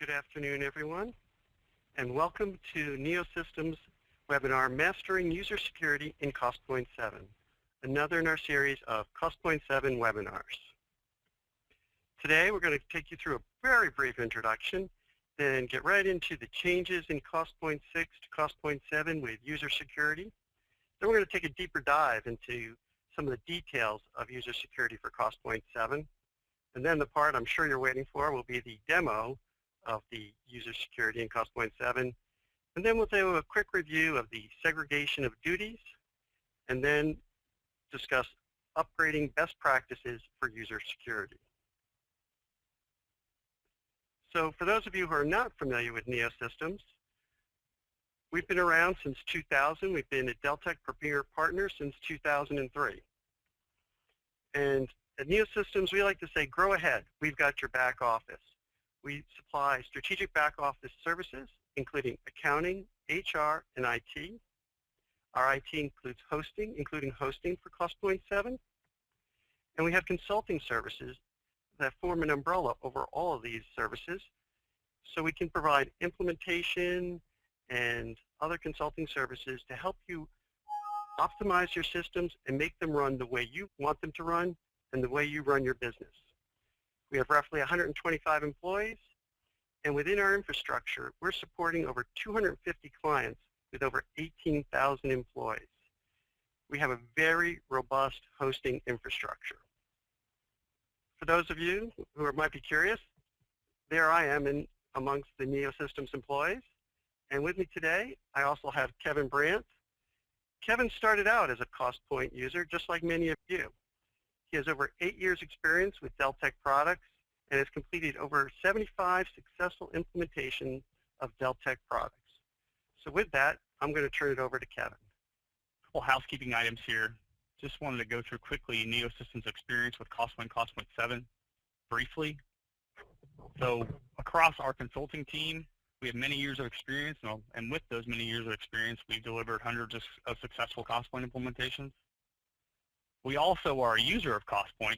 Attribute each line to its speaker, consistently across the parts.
Speaker 1: Good afternoon, everyone, and welcome to Neosystems webinar, Mastering User Security in Costpoint 7, another in our series of Costpoint 7 webinars. Today, we're going to take you through a very brief introduction, then get right into the changes in Costpoint 6 to Costpoint 7 with user security. Then we're going to take a deeper dive into some of the details of user security for Costpoint 7. And then the part I'm sure you're waiting for will be the demo of the user security in Costpoint 7. And then we'll do a quick review of the segregation of duties, and then discuss upgrading best practices for user security. So for those of you who are not familiar with Neosystems, we've been around since 2000. We've been a Deltek Premier Partner since 2003. And at Neosystems, we like to say, grow ahead. We've got your back office. We supply strategic back office services, including accounting, HR, and IT. Our IT includes hosting, including hosting for Costpoint 7. And we have consulting services that form an umbrella over all of these services. So we can provide implementation and other consulting services to help you optimize your systems and make them run the way you want them to run and the way you run your business. We have roughly 125 employees, and within our infrastructure, we're supporting over 250 clients with over 18,000 employees. We have a very robust hosting infrastructure. For those of you who might be curious, there I am amongst the Neosystems employees, and with me today, I also have Kevin Brandt. Kevin started out as a Costpoint user, just like many of you. He has over 8 years experience with Deltek products and has completed over 75 successful implementations of Deltek products. So with that, I'm going to turn it over to Kevin.
Speaker 2: A couple housekeeping items here. Just wanted to go through quickly Neosystems' experience with Costpoint 7 briefly. So across our consulting team, we have many years of experience, and with those many years of experience, we've delivered hundreds of successful Costpoint implementations. We also are a user of Costpoint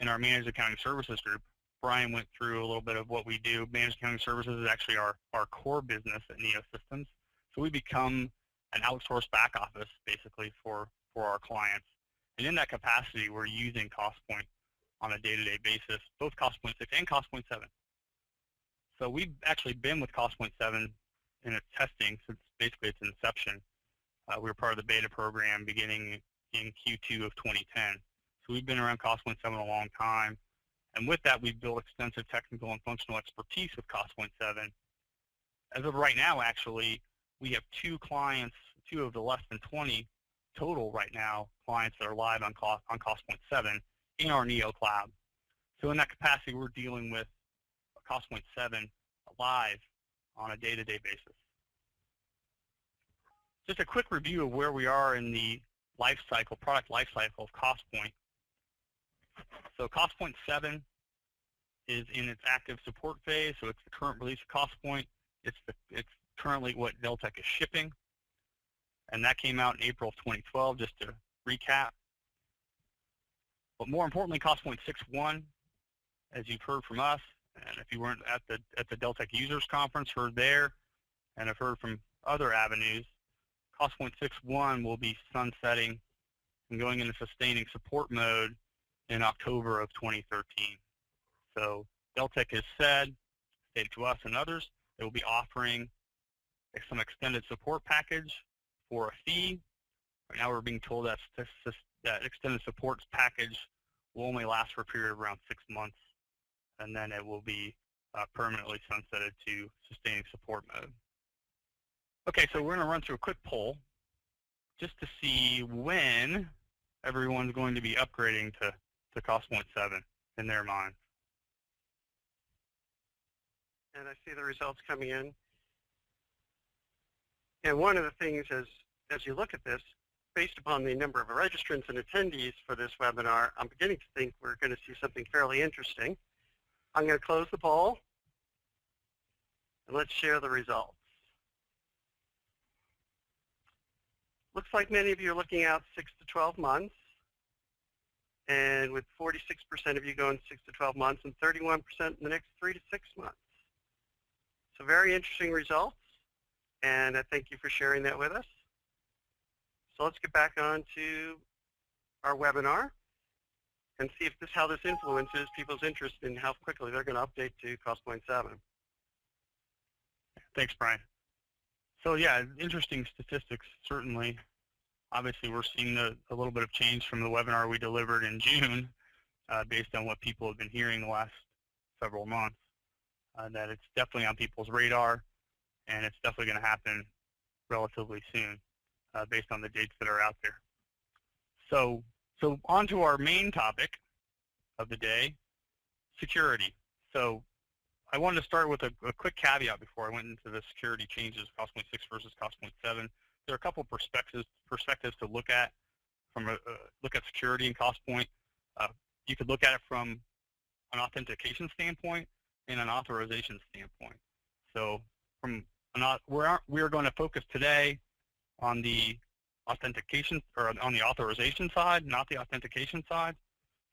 Speaker 2: in our Managed Accounting Services group. Brian went through a little bit of what we do. Managed Accounting Services is actually our core business at Neosystems. So we become an outsourced back office, basically, for our clients. And in that capacity, we're using Costpoint on a day-to-day basis, both Costpoint 6 and Costpoint 7. So we've actually been with Costpoint 7 in its testing since basically its inception. We were part of the beta program beginning in Q2 of 2010. So we've been around Costpoint 7 a long time. And with that, we've built extensive technical and functional expertise with Costpoint 7. As of right now, actually, we have 2 clients, 2 of the less than 20 total right now, clients that are live on Costpoint 7 in our Neo Cloud. So in that capacity, we're dealing with Costpoint 7 live on a day-to-day basis. Just a quick review of where we are in the product lifecycle of Costpoint. So Costpoint 7 is in its active support phase, so it's the current release of Costpoint. It's currently what Deltek is shipping, and that came out in April of 2012, just to recap. But more importantly, Costpoint 6.1, as you've heard from us, and if you weren't at the Deltek Users Conference, heard there, and have heard from other avenues, Costpoint 6.1 will be sunsetting and going into sustaining support mode in October of 2013. So Deltek has stated to us and others, they will be offering some extended support package for a fee. Right now we're being told that extended support package will only last for a period of around 6 months, and then it will be permanently sunsetted to sustaining support mode. Okay, so we're going to run through a quick poll just to see when everyone's going to be upgrading to Costpoint 7 in their minds.
Speaker 1: And I see the results coming in. And one of the things as you look at this, based upon the number of registrants and attendees for this webinar, I'm beginning to think we're going to see something fairly interesting. I'm going to close the poll, and let's share the results. Looks like many of you are looking out 6 to 12 months. And with 46% of you going 6 to 12 months and 31% in the next 3 to 6 months. So very interesting results, and I thank you for sharing that with us. So let's get back on to our webinar and see how this influences people's interest in how quickly they're going to update to Costpoint 7.
Speaker 2: Thanks, Brian. So yeah, interesting statistics, certainly. Obviously, we're seeing a little bit of change from the webinar we delivered in June based on what people have been hearing the last several months, that it's definitely on people's radar, and it's definitely going to happen relatively soon based on the dates that are out there. So on to our main topic of the day, security. So I wanted to start with a quick caveat before I went into the security changes, Costpoint 6 versus Costpoint 7. There are a couple perspectives to look at look at security in Costpoint. You could look at it from an authentication standpoint and an authorization standpoint. So we're going to focus today on the authentication, or on the authorization side, not the authentication side.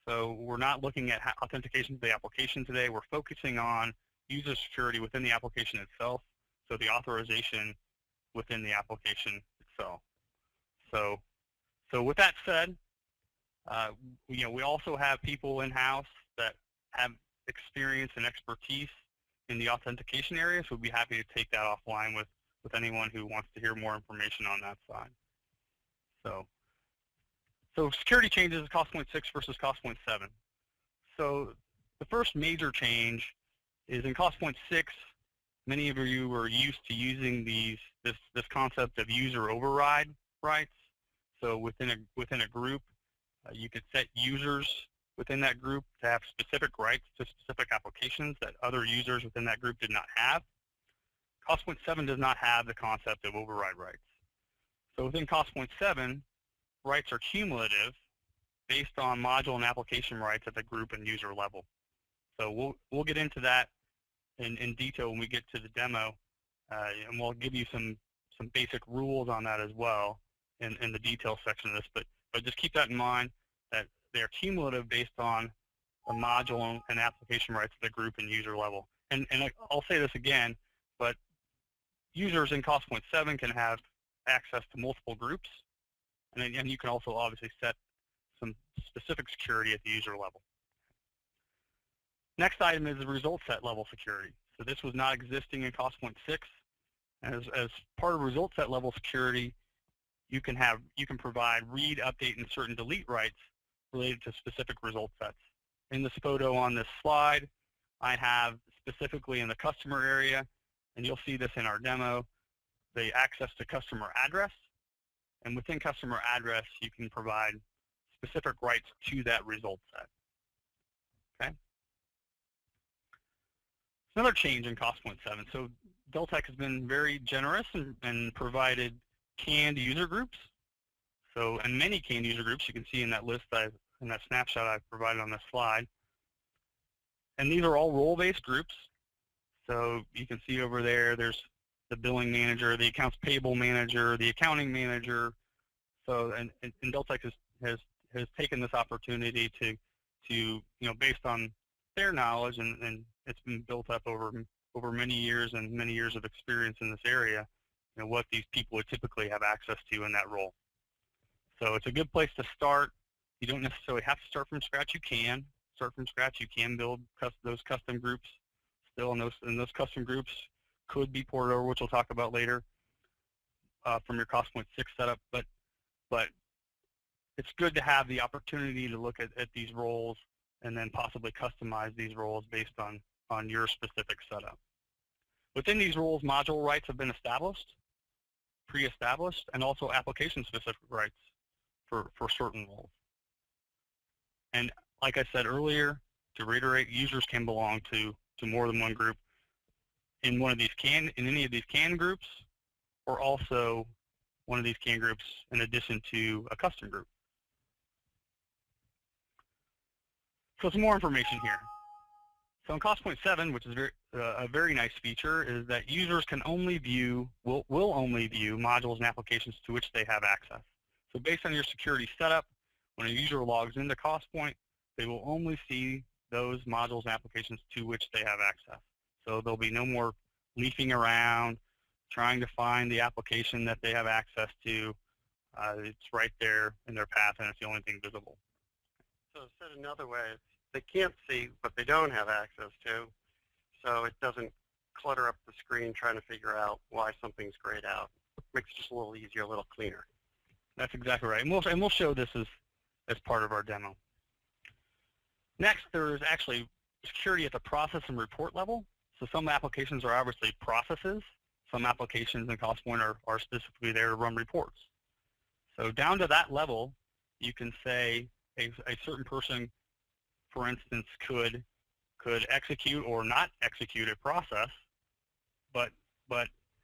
Speaker 2: So we're not looking at authentication to the application today. We're focusing on user security within the application itself, so the authorization within the application itself. So with that said, we also have people in-house that have experience and expertise in the authentication area, so we'd be happy to take that offline with anyone who wants to hear more information on that side. So security changes, Costpoint 6 versus Costpoint 7. So the first major change is in Costpoint 6, many of you are used to using this concept of user override rights. So within a group, you could set users within that group to have specific rights to specific applications that other users within that group did not have. Costpoint 7 does not have the concept of override rights. So within Costpoint 7, rights are cumulative based on module and application rights at the group and user level. So we'll get into that in detail when we get to the demo, and we'll give you some basic rules on that as well in the detail section of this. But just keep that in mind, that they are cumulative based on the module and application rights at the group and user level. And I'll say this again, but users in Costpoint 7 can have access to multiple groups, and you can also obviously set some specific security at the user level. Next item is the result set level security. So this was not existing in Costpoint 6. As part of result set level security, you can provide read, update, insert, and delete rights related to specific result sets. In this photo on this slide, I have specifically in the customer area, and you'll see this in our demo, the access to customer address. And within customer address, you can provide specific rights to that result set. Okay. Another change in Costpoint 7. So Deltek has been very generous and provided canned user groups. So, and many canned user groups you can see in that list, in that snapshot I've provided on this slide. And these are all role-based groups. So you can see over there, there's the billing manager, the accounts payable manager, the accounting manager. So, and Deltek has taken this opportunity to based on their knowledge, and it's been built up over many years and many years of experience in this area, what these people would typically have access to in that role. So it's a good place to start. You don't necessarily have to start from scratch. You can start from scratch. You can build those custom groups still, and those custom groups could be ported over, which we'll talk about later, from your Costpoint 6 setup. But it's good to have the opportunity to look at these roles and then possibly customize these roles based on your specific setup. Within these roles, module rights have been established, pre-established, and also application-specific rights for certain roles. And like I said earlier, to reiterate, users can belong to more than one group in any of these canned groups, or also one of these canned groups in addition to a custom group. So some more information here. So in Costpoint 7, which is a very nice feature, is that users can only view, will only view modules and applications to which they have access. So based on your security setup, when a user logs into Costpoint, they will only see those modules and applications to which they have access. So there'll be no more leafing around, trying to find the application that they have access to. It's right there in their path, and it's the only thing visible.
Speaker 1: So said another way, they can't see what they don't have access to, so it doesn't clutter up the screen trying to figure out why something's grayed out. Makes it just a little easier, a little cleaner.
Speaker 2: That's exactly right, and we'll show this as part of our demo. Next, there's actually security at the process and report level. So some applications are obviously processes. Some applications in Costpoint are specifically there to run reports. So down to that level, you can say a certain person, for instance, could execute or not execute a process, but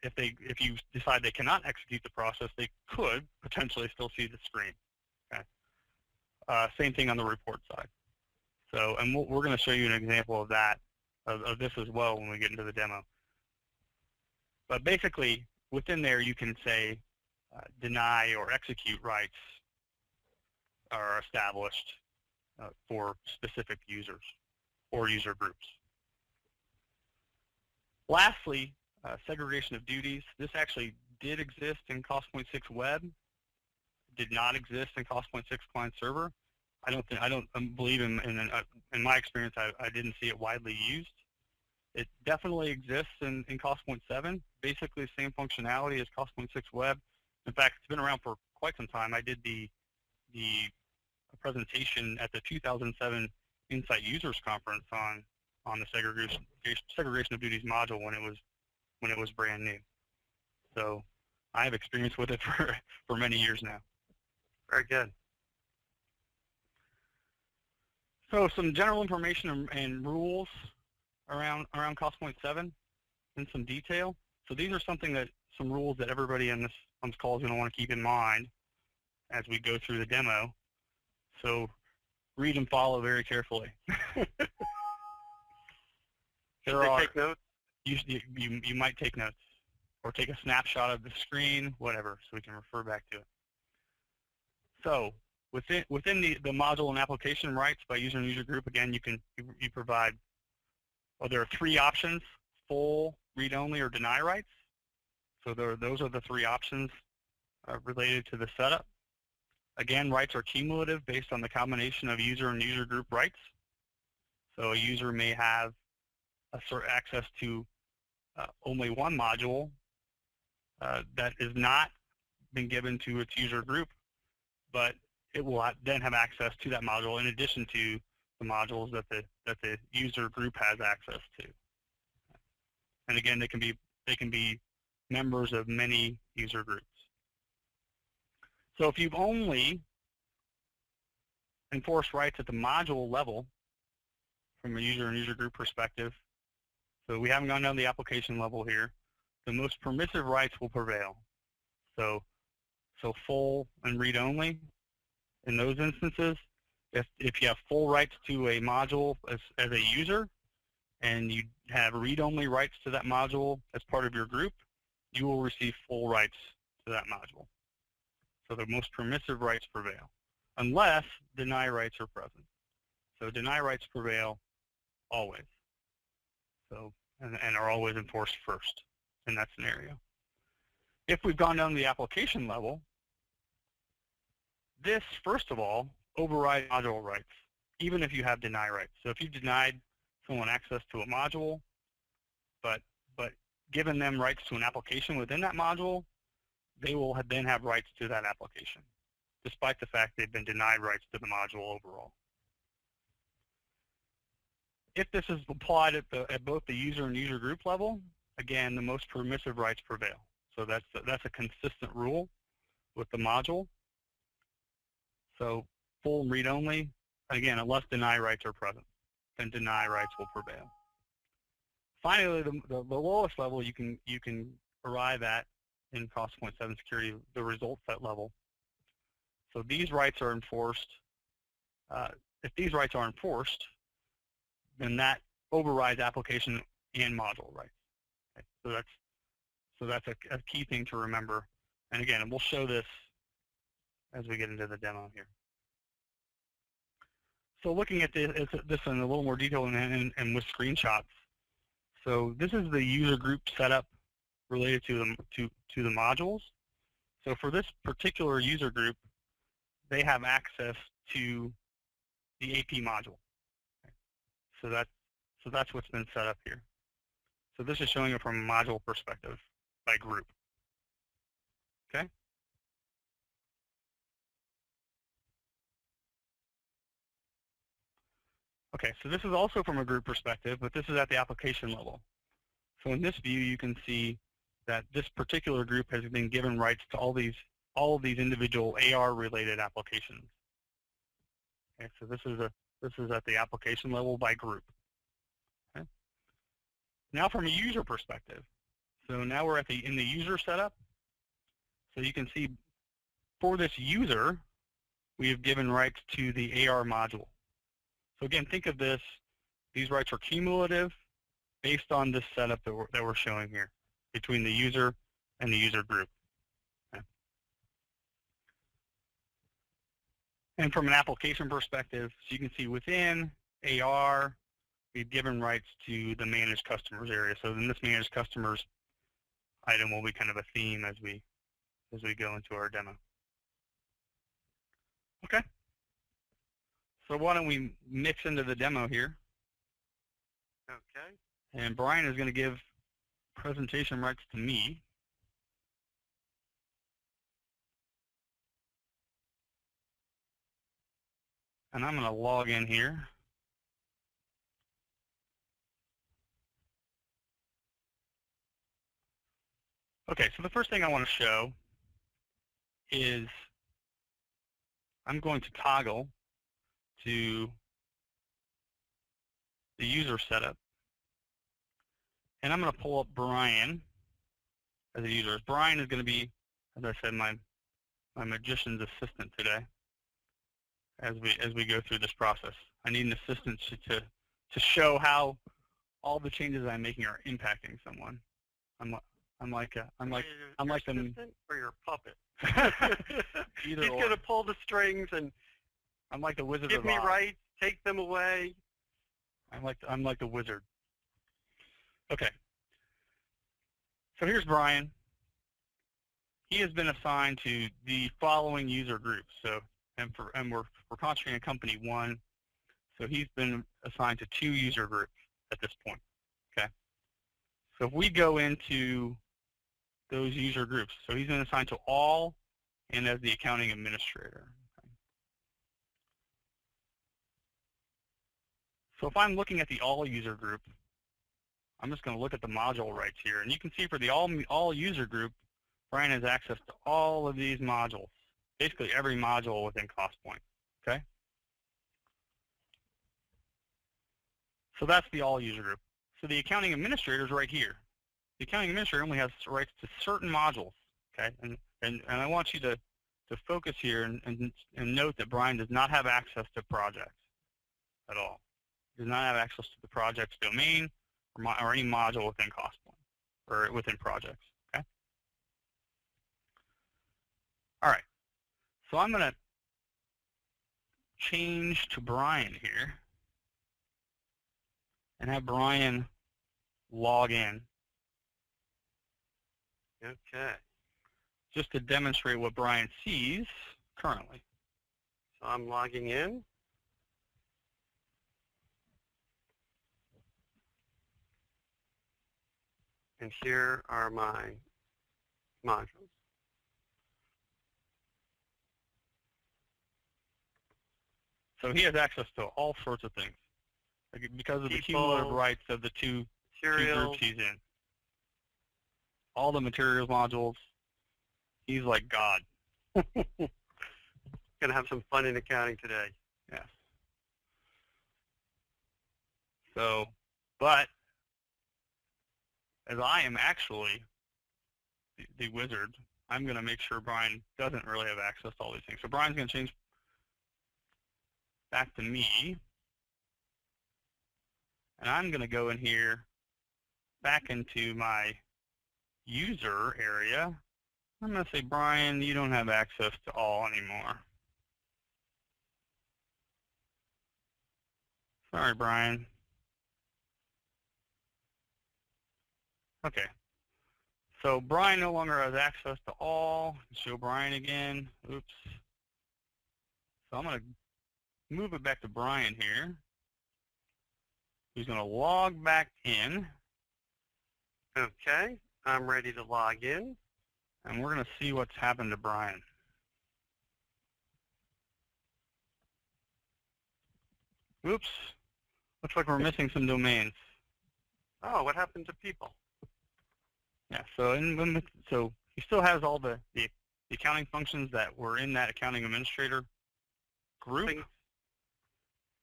Speaker 2: if you decide they cannot execute the process, they could potentially still see the screen. Okay. Same thing on the report side. So, and we're going to show you an example of that, of this as well when we get into the demo. But basically, within there, you can say deny or execute rights are established for specific users or user groups. Lastly, segregation of duties. This actually did exist in Costpoint 6 Web. Did not exist in Costpoint 6 Client Server. I don't believe in my experience, I didn't see it widely used. It definitely exists in Costpoint 7. Basically the same functionality as Costpoint 6 Web. In fact, it's been around for quite some time. I did the presentation at the 2007 Insight Users Conference on the segregation of duties module when it was brand new. So I have experience with it for many years now.
Speaker 1: Very good.
Speaker 2: So some general information and rules around Costpoint 7 in some detail. So these are some rules that everybody on this call is going to want to keep in mind as we go through the demo. So read and follow very carefully.
Speaker 1: Should they take notes?
Speaker 2: You might take notes or take a snapshot of the screen, whatever, so we can refer back to it. So within the module and application rights by user and user group, again, you provide, well, there are three options: full, read-only, or deny rights. So those are the three options related to the setup. Again, rights are cumulative based on the combination of user and user group rights. So a user may have access to only one module that is not been given to its user group, but it will then have access to that module in addition to the modules that the user group has access to. And again, they can be members of many user groups. So if you've only enforced rights at the module level from a user and user group perspective, so we haven't gone down the application level here, the most permissive rights will prevail. So full and read-only. In those instances, if you have full rights to a module as a user, and you have read-only rights to that module as part of your group, you will receive full rights to that module. So the most permissive rights prevail, unless deny rights are present. So deny rights prevail always. So and are always enforced first in that scenario. If we've gone down to the application level, this, first of all, overrides module rights, even if you have deny rights. So if you denied someone access to a module, but given them rights to an application within that module, they will then have rights to that application, despite the fact they've been denied rights to the module overall. If this is applied at both the user and user group level, again, the most permissive rights prevail. So that's a consistent rule with the module. So full and read-only, again, unless deny rights are present, then deny rights will prevail. Finally, the lowest level you can arrive at in Costpoint 7 security, the result set level. So these rights are enforced. If these rights are enforced, then that overrides application and module rights. Okay? So that's a key thing to remember. And again, we'll show this as we get into the demo here. So looking at this in a little more detail and with screenshots. So this is the user group setup related to the modules. So for this particular user group, they have access to the AP module. So that's what's been set up here. So this is showing it from a module perspective by group. Okay. Okay, so this is also from a group perspective, but this is at the application level. So in this view, you can see that this particular group has been given rights to all of these individual AR-related applications. Okay, so this is at the application level by group. Okay. Now from a user perspective, so now we're in the user setup. So you can see for this user, we have given rights to the AR module. So again, think of this, these rights are cumulative based on this setup that we're showing here between the user and the user group. Okay. And from an application perspective, so you can see within AR, we've given rights to the managed customers area. So in this managed customers item will be kind of a theme as we go into our demo. Okay. So why don't we mix into the demo here?
Speaker 1: Okay.
Speaker 2: And Brian is going to give presentation rights to me. And I'm going to log in here. Okay, so the first thing I want to show is I'm going to toggle to the user setup. And I'm going to pull up Brian as a user. Brian is going to be, as I said, my magician's assistant today as we go through this process. I need an assistant to show how all the changes I'm making are impacting someone. I'm like the
Speaker 1: assistant or your puppet.
Speaker 2: Either
Speaker 1: He's
Speaker 2: or.
Speaker 1: going to pull the strings and
Speaker 2: I'm like the Wizard
Speaker 1: give
Speaker 2: of
Speaker 1: me
Speaker 2: Oz.
Speaker 1: rights, take them away.
Speaker 2: I'm like the wizard. Okay. So here's Brian. He has been assigned to the following user groups. So and we're concentrating on company 1. So he's been assigned to 2 user groups at this point. Okay. So if we go into those user groups, so he's been assigned to all and as the accounting administrator. Okay. So if I'm looking at the all user group, I'm just going to look at the module rights here. And you can see for the all user group, Brian has access to all of these modules, basically every module within Costpoint. Okay? So that's the all user group. So the accounting administrator is right here. The accounting administrator only has rights to certain modules. Okay? And I want you to focus here and note that Brian does not have access to projects at all. He does not have access to the projects domain or any module within Costpoint or within projects. Okay. All right. So I'm going to change to Brian here and have Brian log in.
Speaker 1: Okay.
Speaker 2: Just to demonstrate what Brian sees currently.
Speaker 1: So I'm logging in. And here are my modules.
Speaker 2: So he has access to all sorts of things because of the cumulative rights of the two groups he's in. All the materials modules, he's like God.
Speaker 1: Gonna have some fun in accounting today.
Speaker 2: Yes. So, but as I am actually the wizard, I'm going to make sure Brian doesn't really have access to all these things. So Brian's going to change back to me. And I'm going to go in here back into my user area. I'm going to say, Brian, you don't have access to all anymore. Sorry, Brian. Okay. So Brian no longer has access to all. Show Brian again. Oops. So I'm going to move it back to Brian here. He's going to log back in.
Speaker 1: Okay, I'm ready to log in.
Speaker 2: And we're going to see what's happened to Brian. Oops. Looks like we're missing some domains.
Speaker 1: Oh, what happened to people?
Speaker 2: Yeah, so so he still has all the accounting functions that were in that accounting administrator group.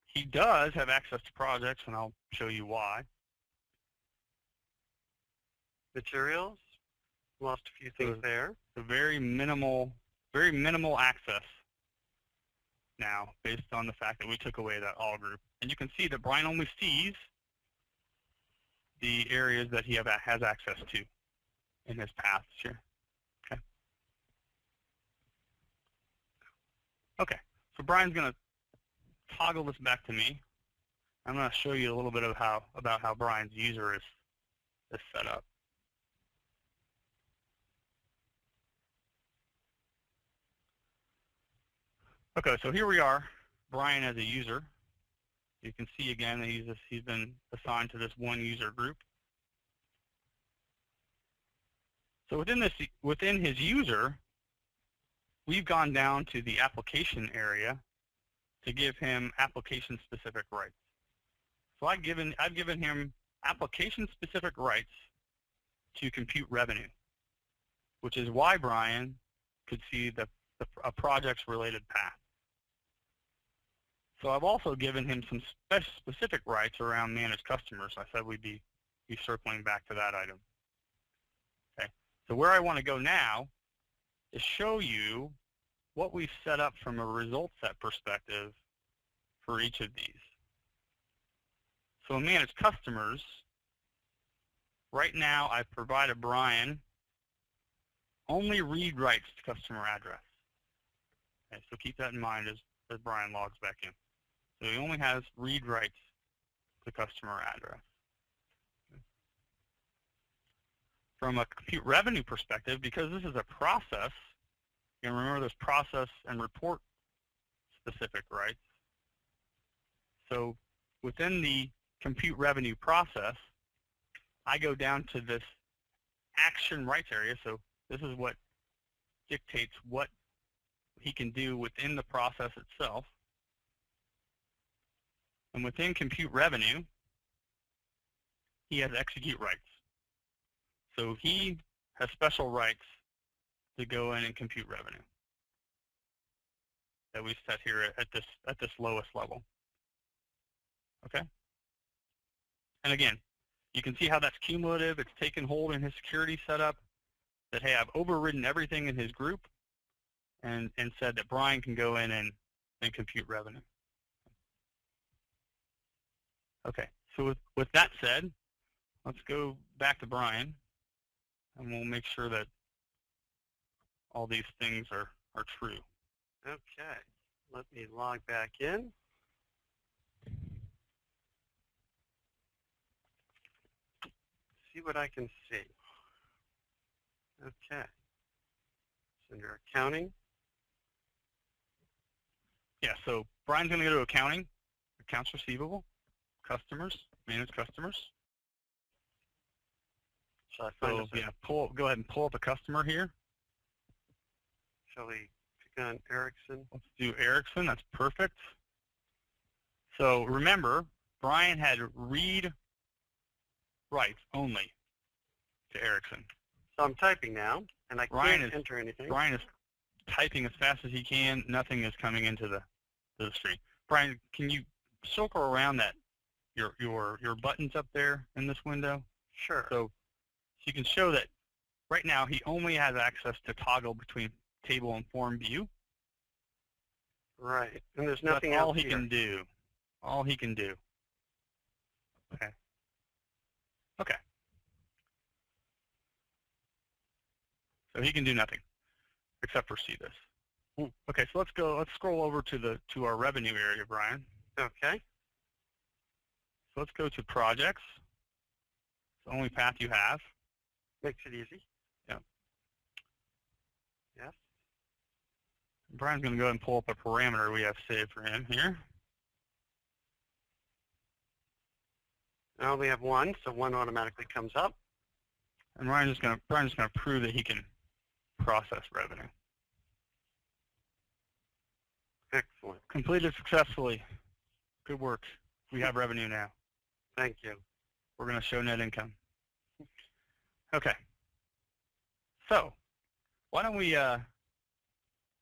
Speaker 2: He does have access to projects, and I'll show you why.
Speaker 1: Materials, lost a few things there.
Speaker 2: So very minimal access now, based on the fact that we took away that all group. And you can see that Brian only sees the areas that he has access to in his paths here. Okay. Okay. So Brian's going to toggle this back to me. I'm going to show you a little bit of about how Brian's user is set up. Okay, so here we are, Brian as a user. You can see again that he's been assigned to this one user group. So within his user, we've gone down to the application area to give him application-specific rights. So I've given him application-specific rights to compute revenue, which is why Brian could see a project's related path. So I've also given him some specific rights around managed customers. I said we'd be circling back to that item. Okay. So where I want to go now is show you what we've set up from a result set perspective for each of these. So in managed customers, right now I've provided Brian only read rights to customer address. Okay, so keep that in mind as Brian logs back in. So he only has read rights to customer address. From a compute revenue perspective, because this is a process, you can remember there's process and report specific rights. So within the compute revenue process, I go down to this action rights area. So this is what dictates what he can do within the process itself. And within compute revenue, he has execute rights. So he has special rights to go in and compute revenue that we set here at this lowest level. Okay? And again, you can see how that's cumulative. It's taken hold in his security setup that, hey, I've overridden everything in his group and said that Brian can go in and compute revenue. Okay, so with that said, let's go back to Brian, and we'll make sure that all these things are true.
Speaker 1: Okay, let me log back in. See what I can see. Okay, it's under accounting.
Speaker 2: Yeah, so Brian's going to go to accounting, accounts receivable, customers, manage customers.
Speaker 1: Shall I find
Speaker 2: yeah, go ahead and pull up a customer here.
Speaker 1: Shall we pick on Erickson?
Speaker 2: Let's do Erickson. That's perfect. So remember, Brian had read rights only to Erickson.
Speaker 1: So I'm typing now, and I can't enter anything.
Speaker 2: Brian is typing as fast as he can. Nothing is coming into the screen. Brian, can you circle around that your buttons up there in this window?
Speaker 1: Sure.
Speaker 2: So you can show that right now he only has access to toggle between table and form view.
Speaker 1: Right, and there's nothing else
Speaker 2: all he can do. All he can do. Okay. Okay. So he can do nothing except for see this. Okay, so let's scroll over to our revenue area, Brian.
Speaker 1: Okay.
Speaker 2: So let's go to projects. It's the only path you have.
Speaker 1: Makes it easy.
Speaker 2: Yep.
Speaker 1: Yes.
Speaker 2: Brian's going to go ahead and pull up a parameter we have saved for him here.
Speaker 1: I only have one, so one automatically comes up.
Speaker 2: And Brian's just going to prove that he can process revenue.
Speaker 1: Excellent.
Speaker 2: Completed successfully. Good work. We have revenue now.
Speaker 1: Thank you.
Speaker 2: We're going to show net income. Okay. So why don't we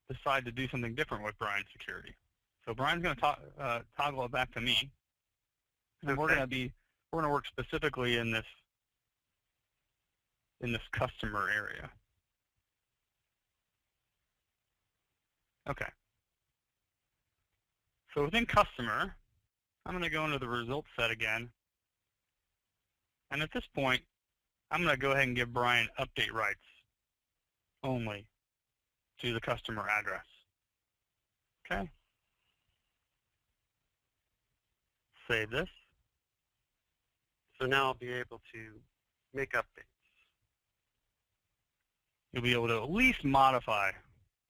Speaker 2: decide to do something different with Brian's security? So Brian's going to toggle it back to me. And
Speaker 1: Okay.
Speaker 2: we're going to work specifically in this customer area. Okay. So within customer, I'm going to go into the results set again. And at this point, I'm going to go ahead and give Brian update rights only to the customer address. Okay. Save this.
Speaker 1: So now I'll be able to make updates.
Speaker 2: You'll be able to at least modify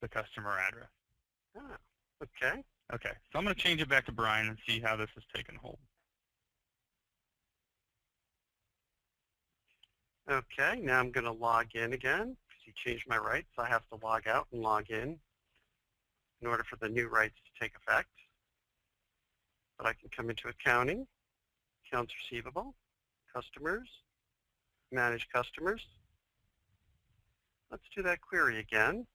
Speaker 2: the customer address.
Speaker 1: Ah, okay.
Speaker 2: Okay, so I'm going to change it back to Brian and see how this has taken hold.
Speaker 1: Okay, now I'm going to log in again because he changed my rights. I have to log out and log in order for the new rights to take effect. But I can come into accounting, accounts receivable, customers, manage customers. Let's do that query again.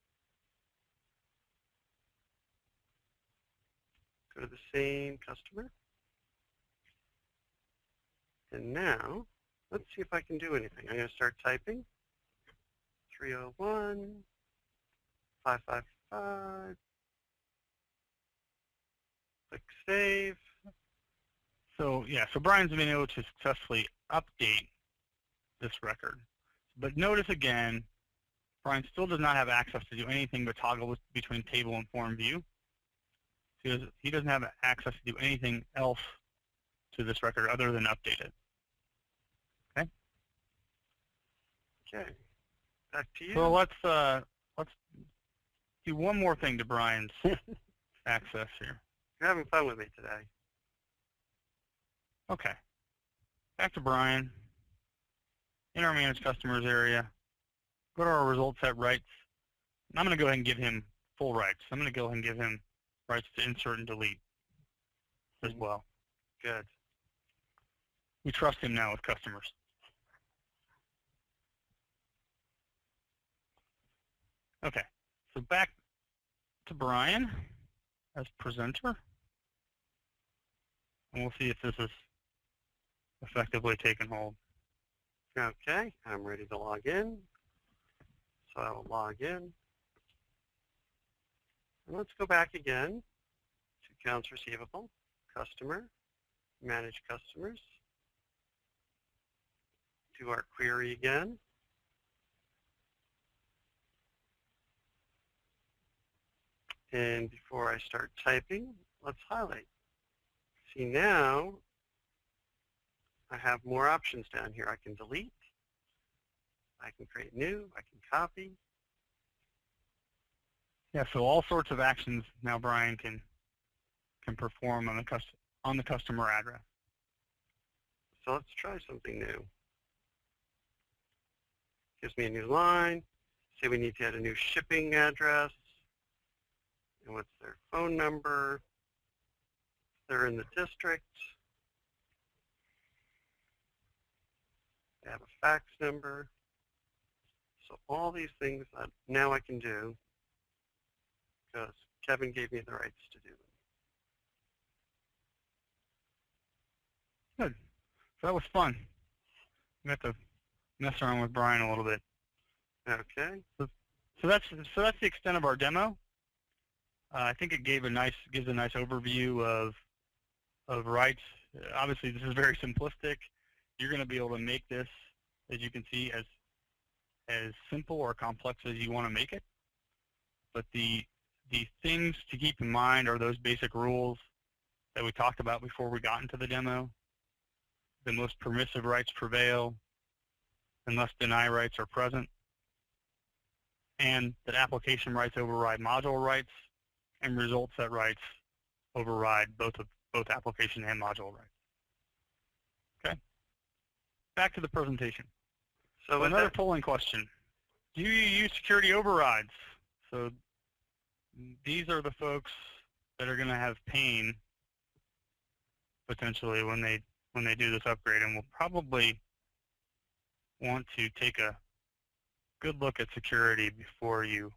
Speaker 1: Go to the same customer. And now, let's see if I can do anything. I'm going to start typing. 301, 555. Click save.
Speaker 2: So yeah, so Brian's been able to successfully update this record. But notice again, Brian still does not have access to do anything but toggle between table and form view. He doesn't have access to do anything else to this record other than update it. Okay?
Speaker 1: Okay. Back to you.
Speaker 2: So let's do one more thing to Brian's access here.
Speaker 1: You're having fun with me today.
Speaker 2: Okay. Back to Brian. In our Manage Customers area, go to our Results Set Rights. And I'm going to go ahead and give him full rights. I'm going to go ahead and give him rights to insert and delete as well.
Speaker 1: Good.
Speaker 2: We trust him now with customers. Okay, so back to Brian as presenter. And we'll see if this is effectively taken hold.
Speaker 1: Okay, I'm ready to log in. So I will log in. And let's go back again to accounts receivable, customer, manage customers. Do our query again. And before I start typing, let's highlight. See, now I have more options down here. I can delete, I can create new, I can copy.
Speaker 2: Yeah, so all sorts of actions now Brian can perform on the customer address.
Speaker 1: So let's try something new. Gives me a new line. Say we need to add a new shipping address. And what's their phone number? They're in the district. They have a fax number. So all these things that now I can do because Kevin gave me the rights to do them.
Speaker 2: Good. So that was fun. We got to mess around with Brian a little bit.
Speaker 1: Okay.
Speaker 2: So that's the extent of our demo. I think it gives a nice overview of rights. Obviously, this is very simplistic. You're going to be able to make this, as you can see, as simple or complex as you want to make it. But the things to keep in mind are those basic rules that we talked about before we got into the demo. The most permissive rights prevail. unless deny rights are present, and that application rights override module rights, and result set rights override both application and module rights. Okay. Back to the presentation. So another polling question. Do you use security overrides? So these are the folks that are going to have pain potentially when they do this upgrade, and will probably want to take a good look at security before you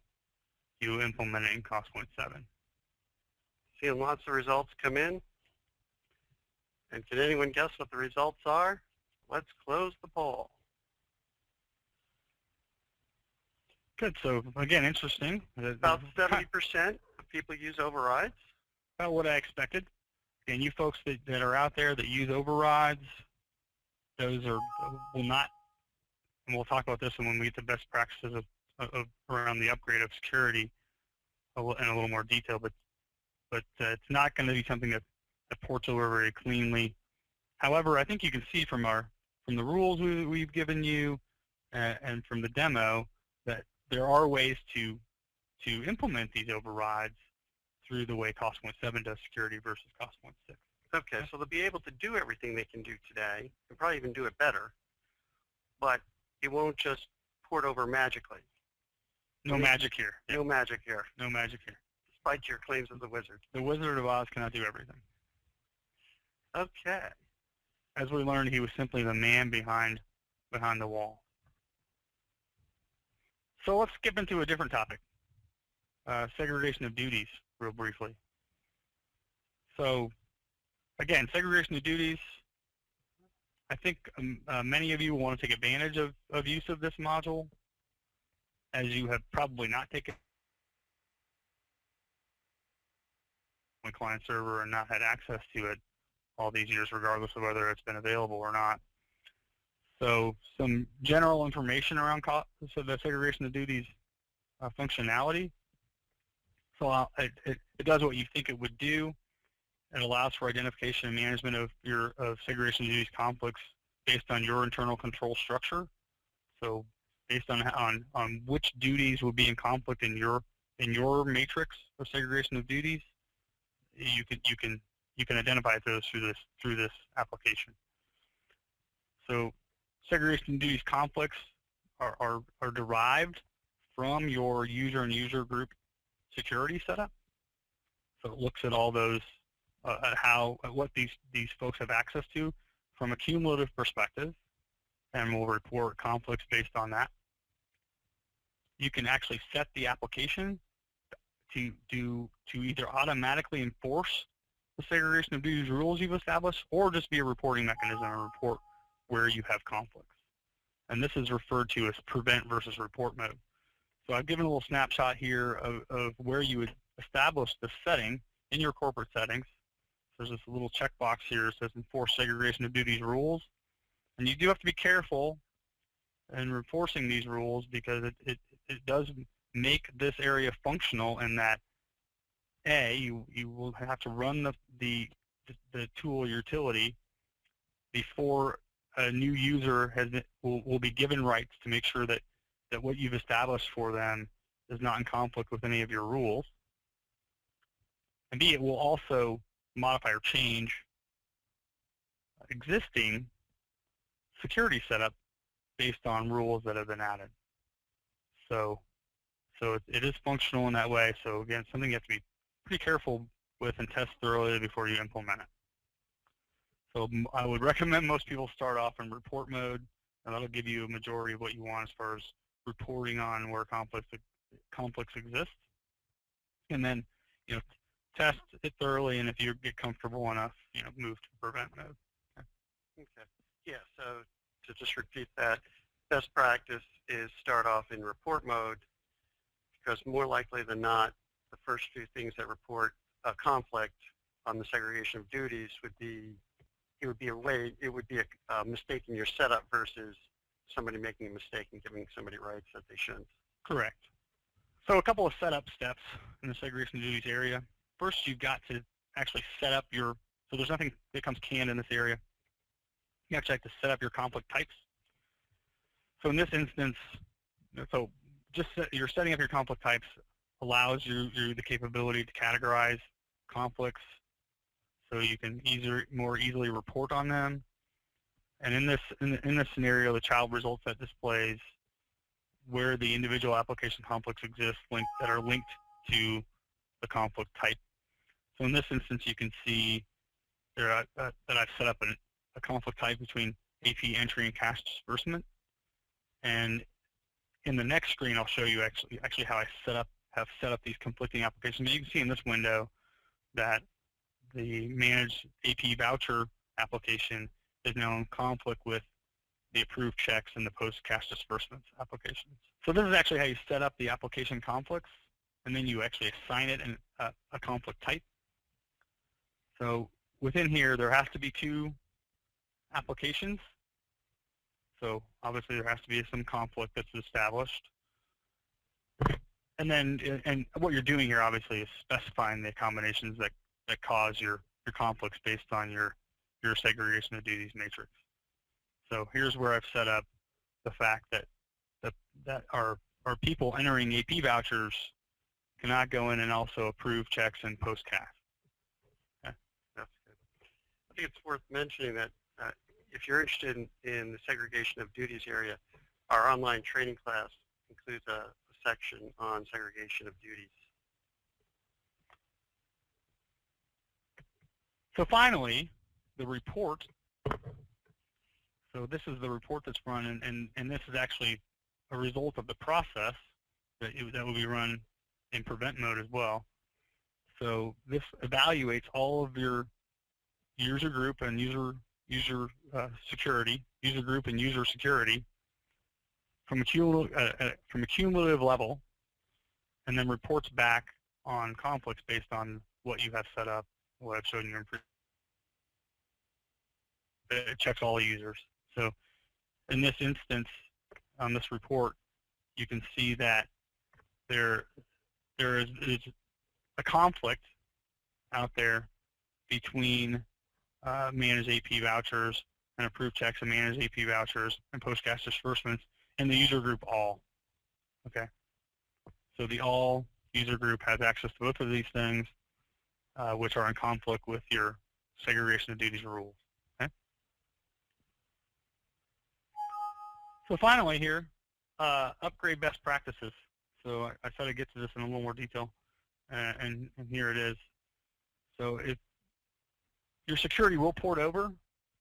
Speaker 2: implement it in Costpoint 7.
Speaker 1: Seeing lots of results come in. And can anyone guess what the results are? Let's close the poll.
Speaker 2: Good. So again, interesting.
Speaker 1: About 70% of people use overrides.
Speaker 2: About what I expected. And you folks that are out there that use overrides, those will not, and we'll talk about this when we get to best practices of around the upgrade of security in a little more detail, but it's not going to be something that ports over very cleanly. However, I think you can see from the rules we've given you and from the demo that there are ways to implement these overrides through the way Costpoint 7 does security versus Costpoint 6.
Speaker 1: Okay, so they'll be able to do everything they can do today, and probably even do it better, but it won't just port over magically.
Speaker 2: No magic here.
Speaker 1: No magic here.
Speaker 2: No magic here.
Speaker 1: Despite your claims of the wizard.
Speaker 2: The Wizard of Oz cannot do everything.
Speaker 1: Okay.
Speaker 2: As we learned, he was simply the man behind the wall. So let's skip into a different topic. Segregation of duties, real briefly. So again, segregation of duties, I think many of you will want to take advantage of use of this module, as you have probably not taken my client server and not had access to it all these years, regardless of whether it's been available or not. So some general information around the segregation of duties functionality. So it does what you think it would do. It allows for identification and management of segregation of duties conflicts based on your internal control structure. So based on which duties will be in conflict in your matrix of segregation of duties, you can identify those through this application. So segregation of duties conflicts are derived from your user and user group security setup. So it looks at all those at what these folks have access to from a cumulative perspective, and will report conflicts based on that. You can actually set the application to either automatically enforce the segregation of duties rules you've established, or just be a reporting mechanism and report where you have conflicts. And this is referred to as prevent versus report mode. So I've given a little snapshot here of where you would establish the setting in your corporate settings. There's this little checkbox here that says enforce segregation of duties rules. And you do have to be careful in enforcing these rules, because it does make this area functional in that, A, you will have to run the tool or utility before a new user will be given rights to make sure that what you've established for them is not in conflict with any of your rules. And B, it will also modify or change existing security setup based on rules that have been added. So it is functional in that way. So again, something you have to be pretty careful with and test thoroughly before you implement it. So I would recommend most people start off in report mode, and that'll give you a majority of what you want as far as reporting on where conflicts exist. And then, test it thoroughly, and if you get comfortable enough, move to prevent mode.
Speaker 1: Okay. Yeah, so to just repeat that, best practice is start off in report mode, because more likely than not, the first few things that report a conflict on the segregation of duties would be a mistake in your setup versus somebody making a mistake and giving somebody rights that they shouldn't. Correct.
Speaker 2: So a couple of setup steps in the segregation of duties area. First, you've got to actually set up so there's nothing that comes canned in this area. You actually have to set up your conflict types. So in this instance, so just you're setting up your conflict types allows you the capability to categorize conflicts so you can more easily report on them. And in this scenario, the child result set displays where the individual application conflicts exist that are linked to the conflict type. So in this instance, you can see that I've set up a conflict type between AP entry and cash disbursement. And in the next screen, I'll show you actually how I have set up these conflicting applications. But you can see in this window that the managed AP voucher application is now in conflict with the approved checks and the post-cash disbursements applications. So this is actually how you set up the application conflicts, and then you actually assign it a conflict type. So within here, there has to be 2 applications. So obviously there has to be some conflict that's established. And then, and what you're doing here obviously is specifying the combinations that cause your conflicts based on your segregation of duties matrix. So here's where I've set up the fact that our people entering AP vouchers cannot go in and also approve checks and post-cash.
Speaker 1: Okay. That's good. I think it's worth mentioning that if you're interested in the segregation of duties area, our online training class includes a section on segregation of duties.
Speaker 2: So finally, the report. So this is the report that's run, and this is actually a result of the process that will be run in prevent mode as well. So this evaluates all of your user group and user group and user security from a cumulative level, and then reports back on conflicts based on what you have set up, what I've shown you in it checks all users. So in this instance, on this report, you can see that there is a conflict out there between managed AP vouchers and approved checks and managed AP vouchers and post-cash disbursements in the user group all. Okay, so the all user group has access to both of these things, which are in conflict with your segregation of duties rules. Okay. So finally here, upgrade best practices. So I try to get to this in a little more detail, and here it is. So if your security will port over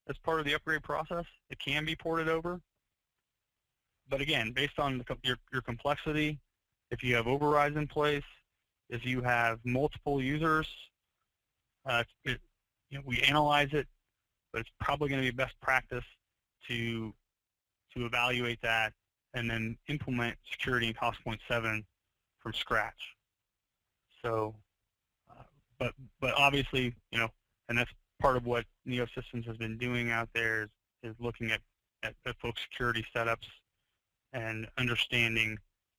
Speaker 2: as part of the upgrade process, it can be ported over. But again, based on your complexity, if you have overrides in place, if you have multiple users, we analyze it, but it's probably going to be best practice to evaluate that and then implement security in Costpoint 7 from scratch. So, but obviously, and that's part of what NeoSystems has been doing out there is looking at folks' security setups and understanding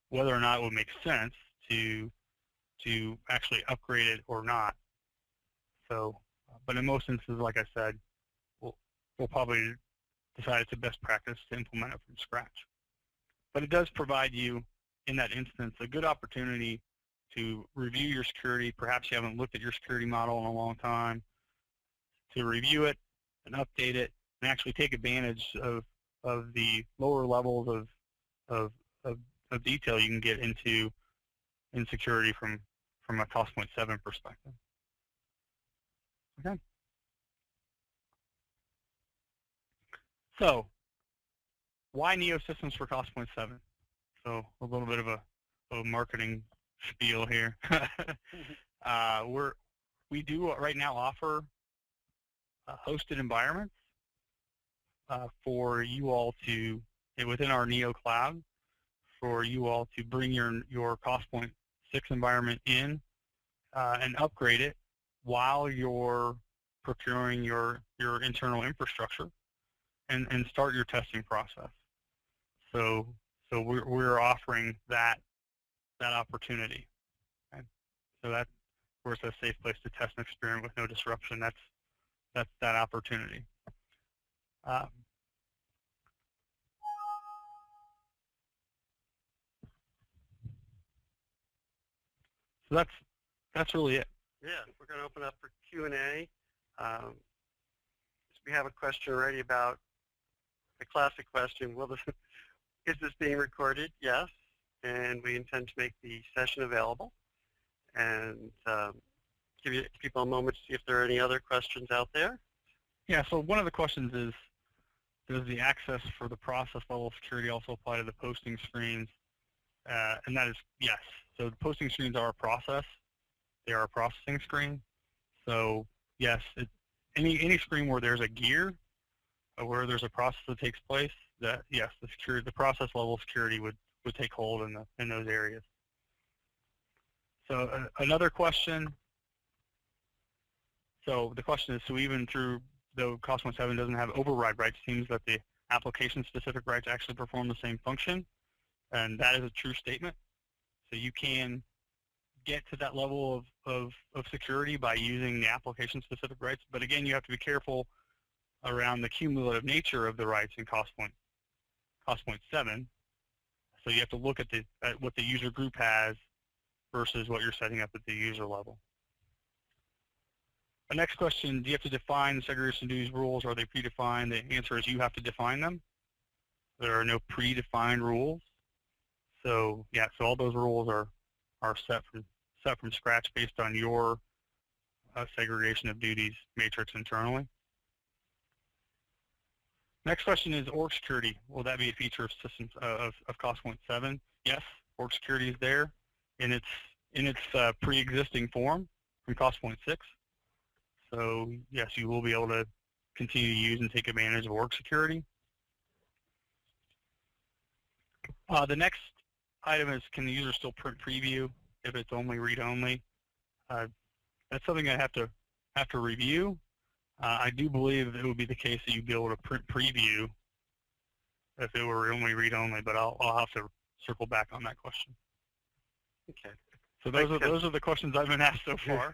Speaker 2: whether or not it would make sense to actually upgrade it or not. So, but in most instances, like I said, we'll probably decide it's a best practice to implement it from scratch. But it does provide you, in that instance, a good opportunity to review your security. Perhaps you haven't looked at your security model in a long time, to review it and update it and actually take advantage of the lower levels of detail you can get into in security from a Costpoint 7 perspective. Okay. So, why NeoSystems for Costpoint 7? So a little bit of a marketing spiel here. We do right now offer hosted environments for you all to, within our Neo Cloud, for you all to bring your Costpoint 6 environment in and upgrade it while you're procuring your internal infrastructure and start your testing process. So we're offering that opportunity. Okay? So that's where it's a safe place to test and experiment with no disruption. That's that opportunity. So that's really it.
Speaker 1: Yeah, we're going to open up for Q&A. We have a question already about the classic question, is this being recorded? Yes, and we intend to make the session available and give people a moment to see if there are any other questions out there.
Speaker 2: Yeah, so one of the questions is, does the access for the process level security also apply to the posting screens? And that is yes. So the posting screens are a process. They are a processing screen. So yes, any screen where there's a gear, or where there's a process that takes place, that yes, the process level security would take hold in those areas. So another question. So the question is, so even through though Costpoint 7 doesn't have override rights, it seems that the application-specific rights actually perform the same function, and that is a true statement. So you can get to that level of security by using the application-specific rights, but again, you have to be careful around the cumulative nature of the rights in Costpoint 7. So you have to look at what the user group has versus what you're setting up at the user level. The next question, do you have to define the segregation duties rules? Are they predefined? The answer is you have to define them. There are no predefined rules. So yeah, so all those rules are set from scratch based on your segregation of duties matrix internally. Next question is org security. Will that be a feature of systems of Costpoint 7? Yes, org security is there in its pre-existing form from Costpoint 6. So yes, you will be able to continue to use and take advantage of org security. The next item is, can the user still print preview if it's only read-only? That's something I have to review. I do believe it would be the case that you'd be able to print preview if it were only read-only, but I'll have to circle back on that question.
Speaker 1: Okay.
Speaker 2: So those are the questions I've been asked so far.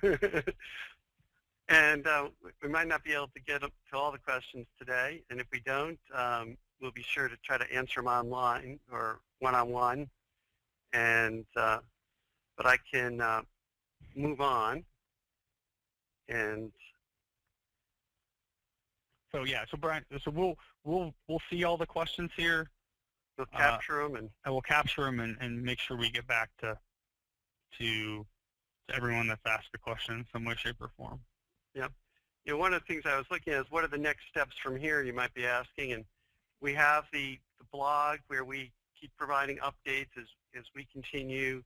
Speaker 1: And we might not be able to get to all the questions today, and if we don't, we'll be sure to try to answer them online or one-on-one. And but I can move on. And
Speaker 2: so yeah, so Brian, so we'll see all the questions here.
Speaker 1: We'll capture them, and
Speaker 2: we'll capture them and make sure we get back to everyone that's asked a question in some way, shape, or form.
Speaker 1: Yeah. You know, one of the things I was looking at is what are the next steps from here, you might be asking. And we have the blog where we keep providing updates as we continue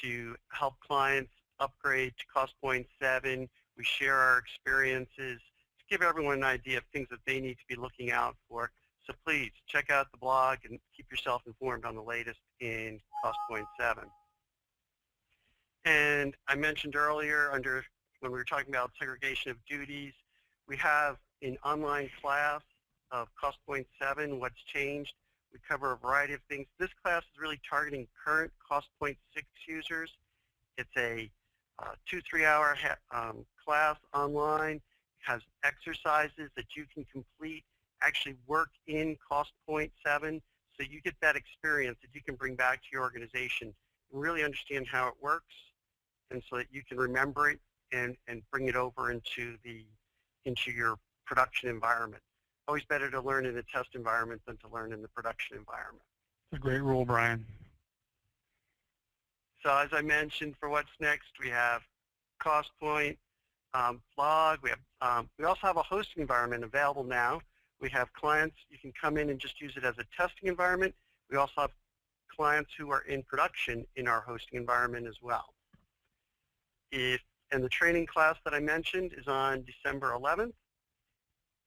Speaker 1: to help clients upgrade to Costpoint 7. We share our experiences to give everyone an idea of things that they need to be looking out for. So please check out the blog and keep yourself informed on the latest in Costpoint 7. And I mentioned earlier when we were talking about segregation of duties, we have an online class of Costpoint 7, what's changed. We cover a variety of things. This class is really targeting current Costpoint 6 users. It's a 2-3 hour class online. It has exercises that you can complete, actually work in Costpoint 7, so you get that experience that you can bring back to your organization and really understand how it works, and so that you can remember it and bring it over into your production environment. Always better to learn in a test environment than to learn in the production environment.
Speaker 2: It's a great rule, Brian.
Speaker 1: So as I mentioned, for what's next, we have Costpoint blog. We also have a hosting environment available now. We have clients, you can come in and just use it as a testing environment. We also have clients who are in production in our hosting environment as well. And the training class that I mentioned is on December 11th.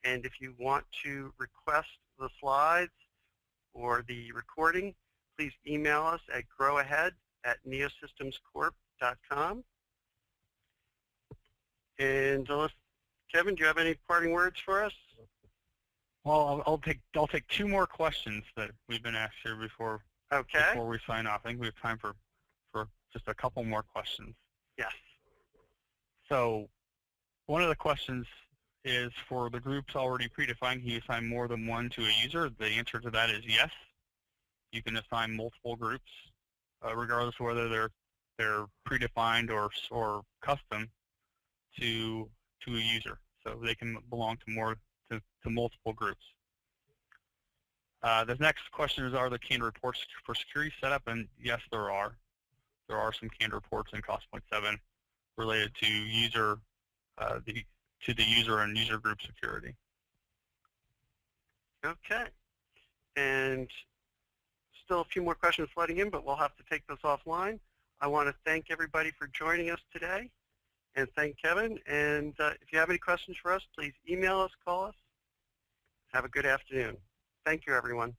Speaker 1: And if you want to request the slides or the recording, please email us at growahead@neosystemscorp.com. And Kevin, do you have any parting words for us?
Speaker 2: Well, I'll take two more questions that we've been asked here before we sign off. I think we have time for just a couple more questions.
Speaker 1: Yes.
Speaker 2: So one of the questions is, for the groups already predefined, can you assign more than one to a user? The answer to that is yes. You can assign multiple groups, regardless of whether they're they're predefined or custom to a user, so they can belong to multiple groups. The next question is, are there canned reports for security setup? And yes, there are. There are some canned reports in Costpoint 7 related to the user and user group security.
Speaker 1: Okay. And still a few more questions flooding in, but we'll have to take those offline. I want to thank everybody for joining us today, and thank Kevin. And if you have any questions for us, please email us, call us. Have a good afternoon. Thank you, everyone.